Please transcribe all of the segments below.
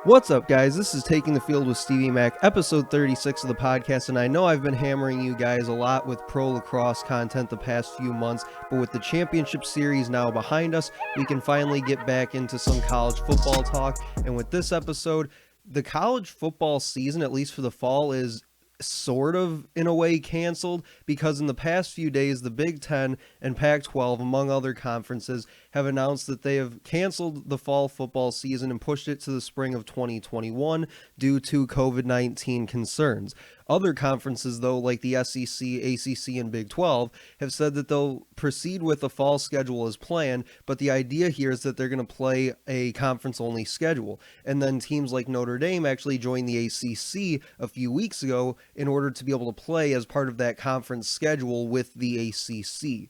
What's up, guys? This is Taking the Field with Stevie Mac, episode 36 of the podcast, and I know I've been hammering you guys a lot with pro lacrosse content the past few months, but with the championship series now behind us, we can finally get back into some college football talk. And with this episode, the college football season, at least for the fall, is sort of in a way canceled because in the past few days the Big Ten and Pac-12, among other conferences, have announced that they have canceled the fall football season and pushed it to the spring of 2021 due to COVID-19 concerns. Other conferences, though, like the SEC, ACC, and Big 12, have said that they'll proceed with the fall schedule as planned, but the idea here is that they're going to play a conference-only schedule. And then teams like Notre Dame actually joined the ACC a few weeks ago in order to be able to play as part of that conference schedule with the ACC.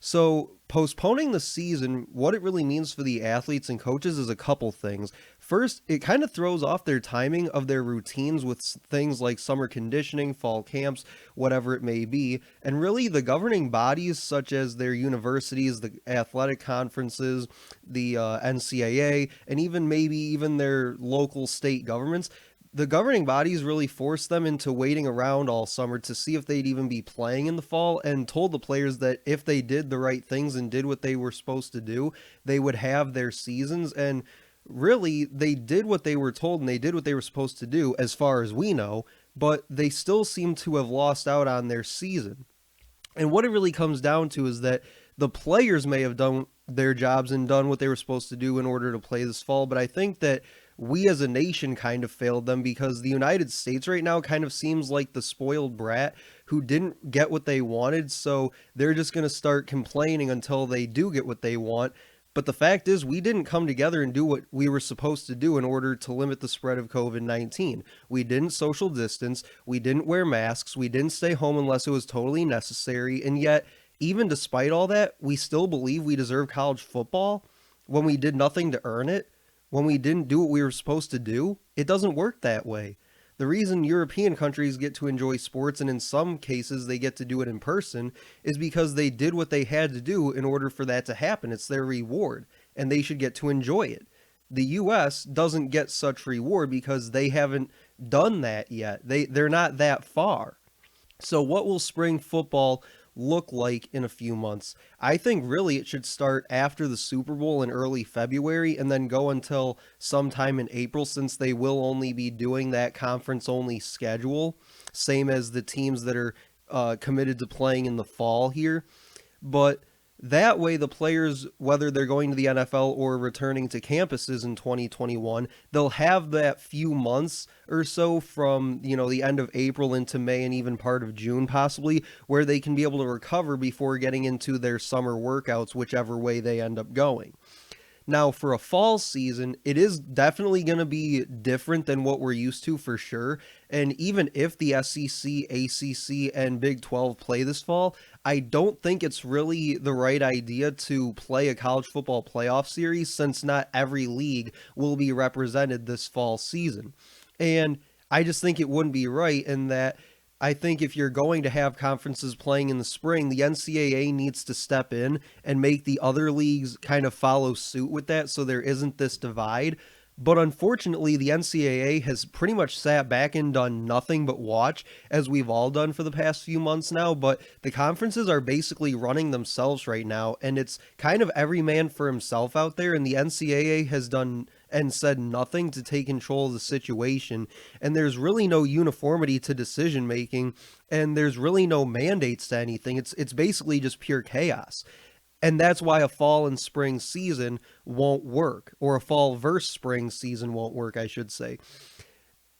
So postponing the season, what it really means for the athletes and coaches is a couple things. First, it kind of throws off their timing of their routines with things like summer conditioning, fall camps, whatever it may be. And really the governing bodies such as their universities, the athletic conferences, the NCAA, and even their local state governments, the governing bodies really forced them into waiting around all summer to see if they'd even be playing in the fall, and told the players that if they did the right things and did what they were supposed to do, they would have their seasons. And really, they did what they were told and they did what they were supposed to do as far as we know, but they still seem to have lost out on their season. And what it really comes down to is that the players may have done their jobs and done what they were supposed to do in order to play this fall, but I think that we as a nation kind of failed them because the United States right now kind of seems like the spoiled brat who didn't get what they wanted, so they're just going to start complaining until they do get what they want. But the fact is, we didn't come together and do what we were supposed to do in order to limit the spread of COVID-19. We didn't social distance, we didn't wear masks, we didn't stay home unless it was totally necessary, and yet, even despite all that, we still believe we deserve college football when we did nothing to earn it. When we didn't do what we were supposed to do. It doesn't work that way. The reason European countries get to enjoy sports, and in some cases they get to do it in person, is because they did what they had to do in order for that to happen. It's their reward, and they should get to enjoy it. The US doesn't get such reward because they haven't done that yet. They're not that far. So what will spring football look like in a few months? I think really it should start after the Super Bowl in early February and then go until sometime in April, since they will only be doing that conference only schedule, same as the teams that are committed to playing in the fall here. But that way, the players, whether they're going to the NFL or returning to campuses in 2021, they'll have that few months or so from, the end of April into May and even part of June possibly, where they can be able to recover before getting into their summer workouts, whichever way they end up going. Now, for a fall season, it is definitely going to be different than what we're used to for sure. And even if the SEC, ACC, and Big 12 play this fall, I don't think it's really the right idea to play a college football playoff series, since not every league will be represented this fall season. And I just think it wouldn't be right in that I think if you're going to have conferences playing in the spring, the NCAA needs to step in and make the other leagues kind of follow suit with that so there isn't this divide. But unfortunately, the NCAA has pretty much sat back and done nothing but watch, as we've all done for the past few months now. But the conferences are basically running themselves right now, and it's kind of every man for himself out there, and the NCAA has done and said nothing to take control of the situation, and there's really no uniformity to decision making, and there's really no mandates to anything. It's basically just pure chaos. And that's why a fall and spring season won't work, or a fall versus spring season won't work, I should say.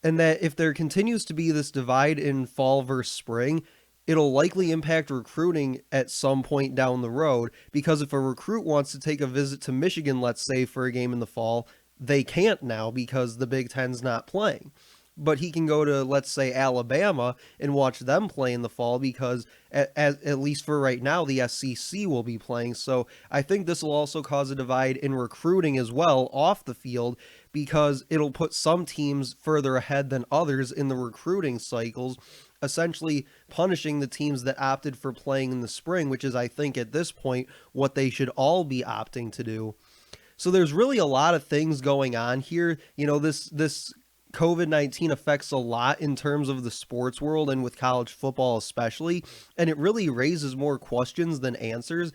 And that if there continues to be this divide in fall versus spring, it'll likely impact recruiting at some point down the road, because if a recruit wants to take a visit to Michigan, let's say, for a game in the fall, they can't now because the Big Ten's not playing. But he can go to, let's say, Alabama and watch them play in the fall because, at least for right now, the SEC will be playing. So I think this will also cause a divide in recruiting as well off the field, because it'll put some teams further ahead than others in the recruiting cycles, essentially punishing the teams that opted for playing in the spring, which is, I think, at this point, what they should all be opting to do. So there's really a lot of things going on here. You know, this COVID-19 affects a lot in terms of the sports world and with college football especially, and it really raises more questions than answers.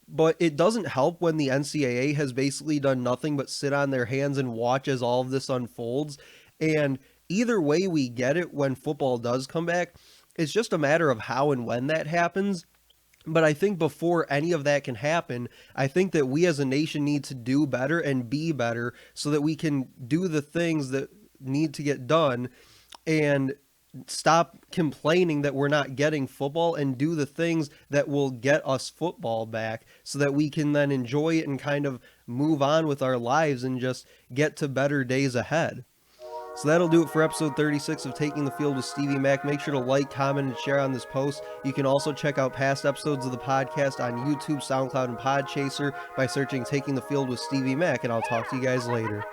But it doesn't help when the NCAA has basically done nothing but sit on their hands and watch as all of this unfolds. And either way we get it when football does come back, it's just a matter of how and when that happens. But I think before any of that can happen, I think that we as a nation need to do better and be better so that we can do the things that need to get done and stop complaining that we're not getting football and do the things that will get us football back so that we can then enjoy it and kind of move on with our lives and just get to better days ahead. So that'll do it for episode 36 of Taking the Field with Stevie Mac. Make sure to like, comment, and share on this post. You can also check out past episodes of the podcast on YouTube, SoundCloud, and Podchaser by searching Taking the Field with Stevie Mac, and I'll talk to you guys later.